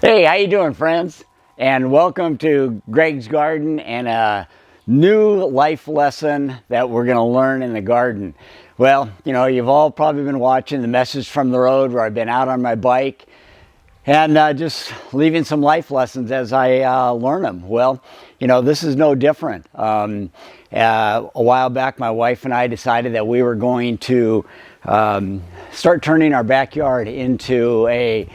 Hey, how you doing, friends? And welcome to Greg's Garden and a new life lesson that we're going to learn in the garden. Well, you've all probably been watching the Message from the Road, where I've been out on my bike and just leaving some life lessons as I learn them. Well, this is no different. A while back, my wife and I decided that we were going to start turning our backyard into a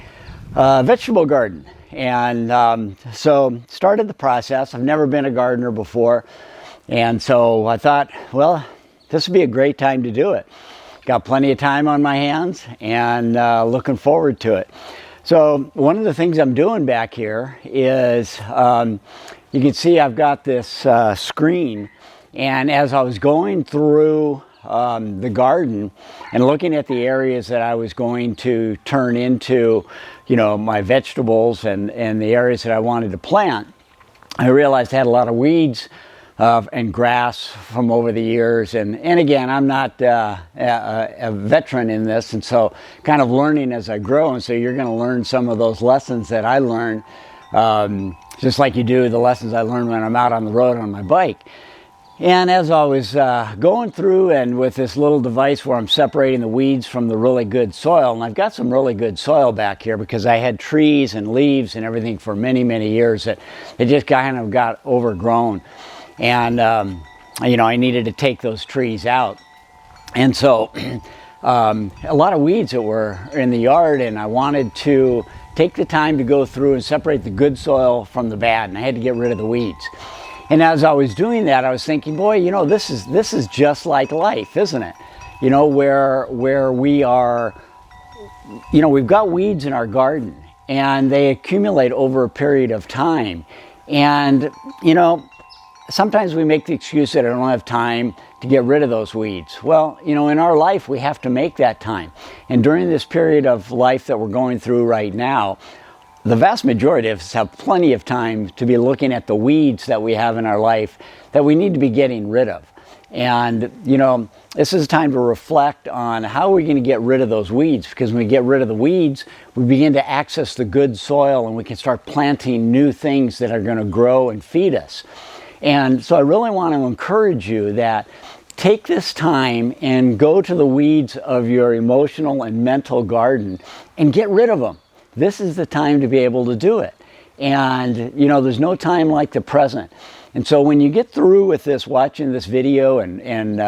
vegetable garden, and so started the process. I've never been a gardener before, and so I thought, well, this would be a great time to do it. Got plenty of time on my hands and looking forward to it. So one of the things I'm doing back here is you can see I've got this screen, and as I was going through the garden and looking at the areas that I was going to turn into, my vegetables and the areas that I wanted to plant, I realized I had a lot of weeds and grass from over the years. And again, I'm not a veteran in this, and so kind of learning as I grow. And so you're going to learn some of those lessons that I learned, just like you do the lessons I learned when I'm out on the road on my bike. And as I was going through and with this little device where I'm separating the weeds from the really good soil, and I've got some really good soil back here because I had trees and leaves and everything for many, many years that it just kind of got overgrown. And, I needed to take those trees out. And so a lot of weeds that were in the yard, and I wanted to take the time to go through and separate the good soil from the bad, and I had to get rid of the weeds. And as I was doing that, I was thinking, boy, this is just like life, isn't it? Where we are, we've got weeds in our garden, and they accumulate over a period of time. And, sometimes we make the excuse that I don't have time to get rid of those weeds. Well, in our life, we have to make that time. And during this period of life that we're going through right now, the vast majority of us have plenty of time to be looking at the weeds that we have in our life that we need to be getting rid of. And, this is time to reflect on how we're going to get rid of those weeds, because when we get rid of the weeds, we begin to access the good soil, and we can start planting new things that are going to grow and feed us. And so I really want to encourage you that take this time and go to the weeds of your emotional and mental garden and get rid of them. This is the time to be able to do it. And, there's no time like the present. And so when you get through with this, watching this video and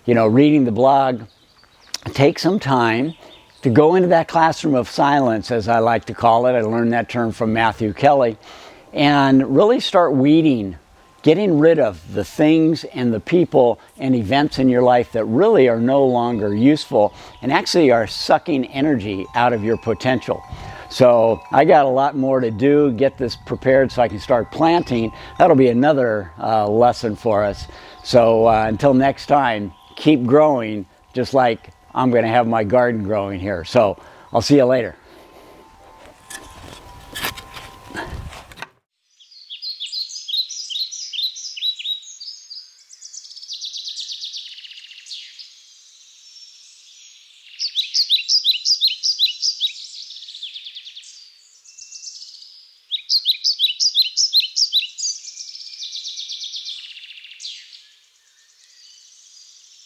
reading the blog, take some time to go into that classroom of silence, as I like to call it. I learned that term from Matthew Kelly. And really start weeding, getting rid of the things and the people and events in your life that really are no longer useful and actually are sucking energy out of your potential. So I got a lot more to do, get this prepared so I can start planting. That'll be another lesson for us. So until next time, keep growing, just like I'm going to have my garden growing here. So I'll see you later.